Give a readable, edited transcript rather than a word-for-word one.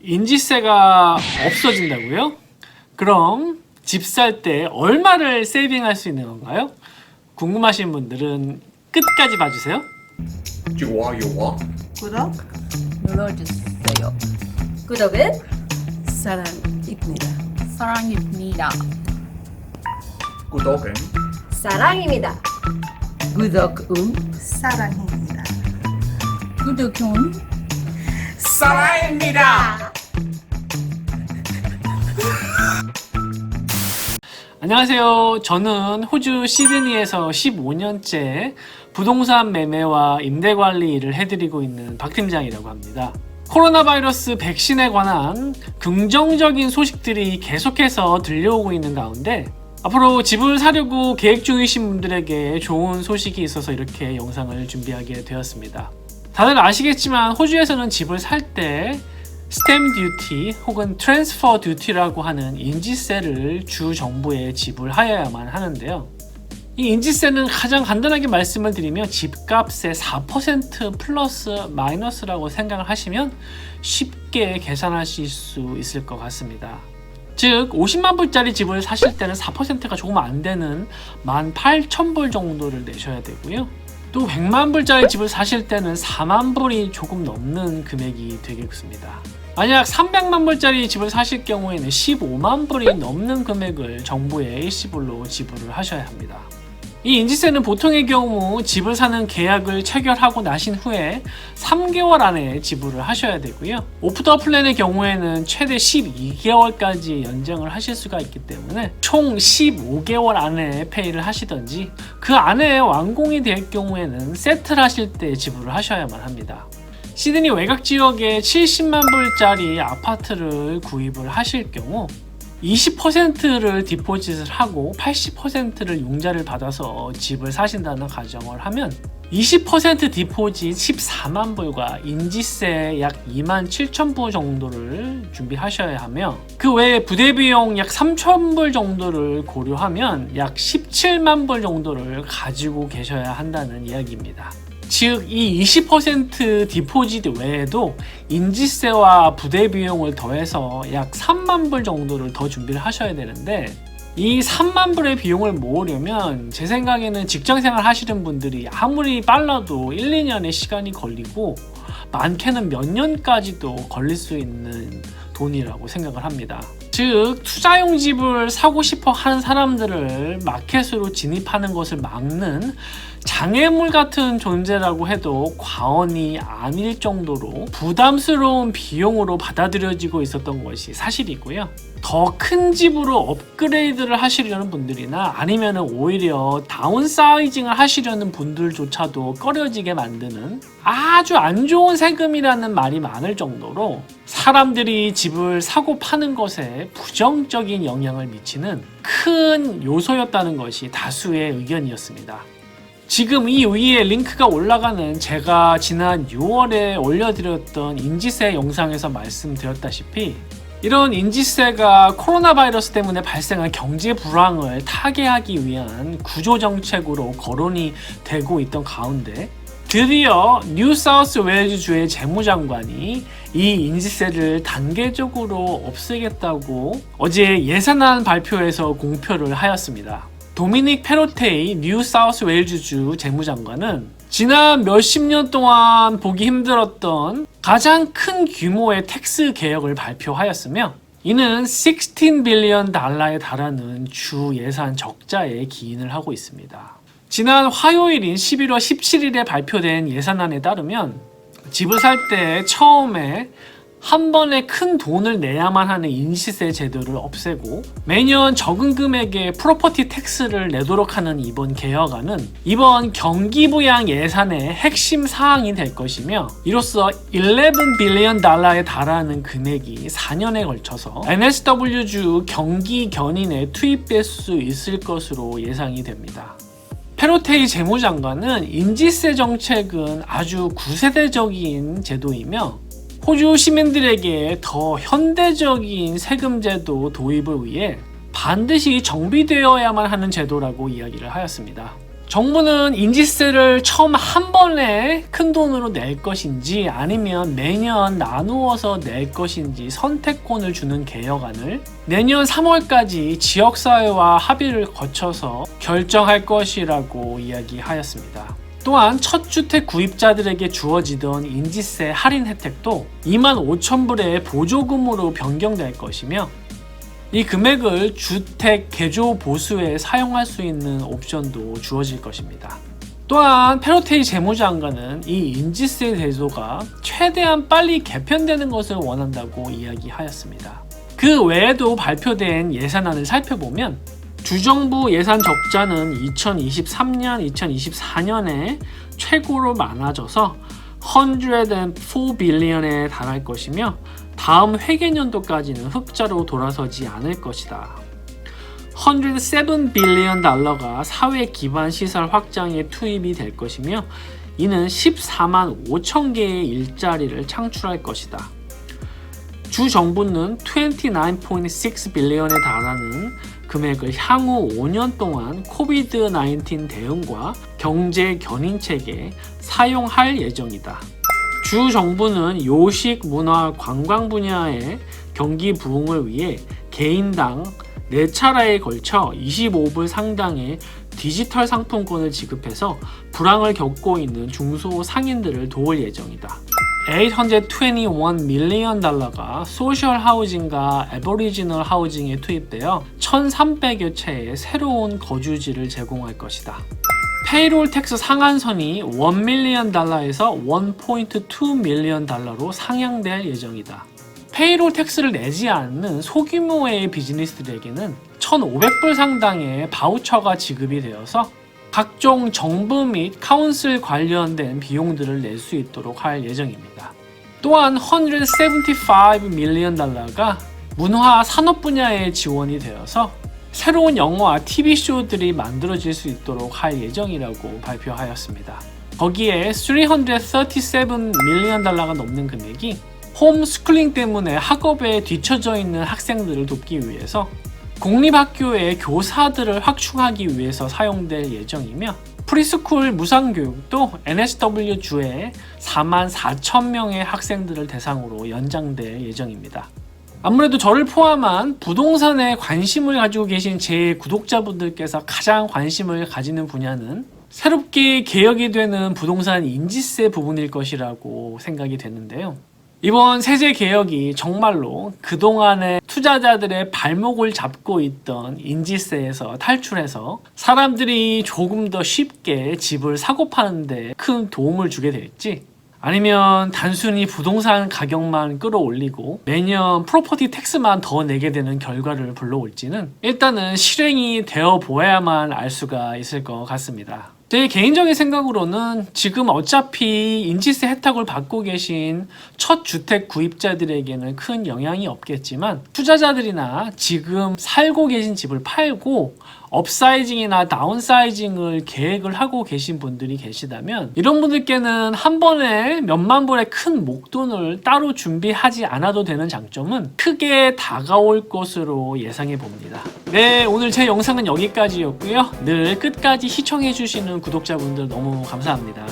인지세가 없어진다고요? 그럼 집 살 때 얼마를 세이빙할 수 있는 건가요? 궁금하신 분들은 끝까지 봐주세요. 좋아요와 구독, 눌러주세요. 구독은 사랑입니다. 사랑입니다. 구독은 사랑입니다. 구독은 사랑입니다. 구독은 사랑입니다. 안녕하세요. 저는 호주 시드니에서 15년째 부동산 매매와 임대 관리 일을 해드리고 있는 박 팀장이라고 합니다. 코로나 바이러스 백신에 관한 긍정적인 소식들이 계속해서 들려오고 있는 가운데 앞으로 집을 사려고 계획 중이신 분들에게 좋은 소식이 있어서 이렇게 영상을 준비하게 되었습니다. 다들 아시겠지만 호주에서는 집을 살 때 스탬 듀티 혹은 트랜스퍼 듀티라고 하는 인지세를 주 정부에 지불하여야만 하는데요. 이 인지세는 가장 간단하게 말씀을 드리면 집값의 4% 플러스 마이너스라고 생각을 하시면 쉽게 계산하실 수 있을 것 같습니다. 즉 50만 불짜리 집을 사실 때는 4%가 조금 안 되는 18,000불 정도를 내셔야 되고요. 또 100만 불짜리 집을 사실 때는 4만 불이 조금 넘는 금액이 되겠습니다. 만약 300만 불짜리 집을 사실 경우에는 15만 불이 넘는 금액을 정부에 일시불로 지불을 하셔야 합니다. 이 인지세는 보통의 경우 집을 사는 계약을 체결하고 나신 후에 3개월 안에 지불을 하셔야 되고요. 오프 더 플랜의 경우에는 최대 12개월까지 연장을 하실 수가 있기 때문에 총 15개월 안에 페이를 하시던지 그 안에 완공이 될 경우에는 세트를 하실 때 지불을 하셔야만 합니다. 시드니 외곽 지역에 70만 불짜리 아파트를 구입을 하실 경우 20%를 디포짓을 하고 80%를 융자를 받아서 집을 사신다는 가정을 하면 20% 디포짓 14만 불과 인지세 약 2만 7천 불 정도를 준비하셔야 하며 그 외에 부대 비용 약 3천 불 정도를 고려하면 약 17만 불 정도를 가지고 계셔야 한다는 이야기입니다. 즉 이 20% 디포짓 외에도 인지세와 부대 비용을 더해서 약 3만 불 정도를 더 준비를 하셔야 되는데 이 3만 불의 비용을 모으려면 제 생각에는 직장생활 하시는 분들이 아무리 빨라도 1, 2년의 시간이 걸리고 많게는 몇 년까지도 걸릴 수 있는 돈이라고 생각을 합니다. 즉 투자용 집을 사고 싶어 하는 사람들을 마켓으로 진입하는 것을 막는 장애물 같은 존재라고 해도 과언이 아닐 정도로 부담스러운 비용으로 받아들여지고 있었던 것이 사실이고요. 더 큰 집으로 업그레이드를 하시려는 분들이나 아니면 오히려 다운사이징을 하시려는 분들조차도 꺼려지게 만드는 아주 안 좋은 세금이라는 말이 많을 정도로 사람들이 집을 사고 파는 것에 부정적인 영향을 미치는 큰 요소였다는 것이 다수의 의견이었습니다. 지금 이 위에 링크가 올라가는 제가 지난 6월에 올려드렸던 인지세 영상에서 말씀드렸다시피 이런 인지세가 코로나 바이러스 때문에 발생한 경제 불황을 타개하기 위한 구조정책으로 거론이 되고 있던 가운데 드디어 뉴사우스웨일즈주의 재무장관이 이 인지세를 단계적으로 없애겠다고 어제 예산안 발표에서 공표를 하였습니다. 도미닉 페로테이 뉴사우스웨일즈주 재무장관은 지난 몇십 년 동안 보기 힘들었던 가장 큰 규모의 텍스 개혁을 발표하였으며 이는 16 빌리언 달러에 달하는 주 예산 적자에 기인을 하고 있습니다. 지난 화요일인 11월 17일에 발표된 예산안에 따르면 집을 살 때 처음에 한 번에 큰 돈을 내야만 하는 인시세 제도를 없애고 매년 적은 금액의 프로퍼티 텍스를 내도록 하는 이번 개혁안은 이번 경기부양 예산의 핵심 사항이 될 것이며 이로써 11 빌리언 달러에 달하는 금액이 4년에 걸쳐서 NSW주 경기 견인에 투입될 수 있을 것으로 예상이 됩니다. 페로테이 재무장관은 인지세 정책은 아주 구세대적인 제도이며 호주 시민들에게 더 현대적인 세금제도 도입을 위해 반드시 정비되어야만 하는 제도라고 이야기를 하였습니다. 정부는 인지세를 처음 한 번에 큰 돈으로 낼 것인지 아니면 매년 나누어서 낼 것인지 선택권을 주는 개혁안을 내년 3월까지 지역사회와 합의를 거쳐서 결정할 것이라고 이야기하였습니다. 또한 첫 주택 구입자들에게 주어지던 인지세 할인 혜택도 25,000불의 보조금으로 변경될 것이며 이 금액을 주택 개조 보수에 사용할 수 있는 옵션도 주어질 것입니다. 또한 페로테이 재무장관은 이 인지세 제도가 최대한 빨리 개편되는 것을 원한다고 이야기하였습니다. 그 외에도 발표된 예산안을 살펴보면 주정부 예산 적자는 2023년, 2024년에 최고로 많아져서 104 빌리언에 달할 것이며 다음 회계년도까지는 흑자로 돌아서지 않을 것이다. 107 빌리언 달러가 사회 기반 시설 확장에 투입이 될 것이며 이는 14만 5천 개의 일자리를 창출할 것이다. 주 정부는 29.6 빌리언에 달하는 금액을 향후 5년 동안 코비드-19 대응과 경제 견인책에 사용할 예정이다. 주 정부는 요식, 문화, 관광 분야의 경기 부흥을 위해 개인당 4차례에 걸쳐 25불 상당의 디지털 상품권을 지급해서 불황을 겪고 있는 중소상인들을 도울 예정이다. 821 밀리언 달러가 소셜 하우징과 애버리지널 하우징에 투입되어 1,300여 채의 새로운 거주지를 제공할 것이다. 페이롤 텍스 상한선이 1 밀리언 달러에서 1.2 밀리언 달러로 상향될 예정이다. 페이롤 텍스를 내지 않는 소규모의 비즈니스들에게는 1,500불 상당의 바우처가 지급이 되어서 각종 정부 및 카운슬 관련된 비용들을 낼 수 있도록 할 예정입니다. 또한 175 밀리언 달러가 문화 산업 분야에 지원이 되어서 새로운 영화와 TV쇼들이 만들어질 수 있도록 할 예정이라고 발표하였습니다. 거기에 337 밀리언 달러가 넘는 금액이 홈스쿨링 때문에 학업에 뒤처져 있는 학생들을 돕기 위해서 공립학교의 교사들을 확충하기 위해서 사용될 예정이며 프리스쿨 무상교육도 NSW주에 44,000명의 학생들을 대상으로 연장될 예정입니다. 아무래도 저를 포함한 부동산에 관심을 가지고 계신 제 구독자분들께서 가장 관심을 가지는 분야는 새롭게 개혁이 되는 부동산 인지세 부분일 것이라고 생각이 되는데요. 이번 세제 개혁이 정말로 그동안의 투자자들의 발목을 잡고 있던 인지세에서 탈출해서 사람들이 조금 더 쉽게 집을 사고 파는데 큰 도움을 주게 될지 아니면 단순히 부동산 가격만 끌어올리고 매년 프로퍼티 텍스만 더 내게 되는 결과를 불러올지는 일단은 실행이 되어 보아야만 알 수가 있을 것 같습니다. 제 개인적인 생각으로는 지금 어차피 인지세 혜택을 받고 계신 첫 주택 구입자들에게는 큰 영향이 없겠지만 투자자들이나 지금 살고 계신 집을 팔고 업사이징이나 다운사이징을 계획을 하고 계신 분들이 계시다면 이런 분들께는 한 번에 몇만 불의 큰 목돈을 따로 준비하지 않아도 되는 장점은 크게 다가올 것으로 예상해 봅니다. 네, 오늘 제 영상은 여기까지였고요. 늘 끝까지 시청해 주시는 구독자분들 너무 감사합니다.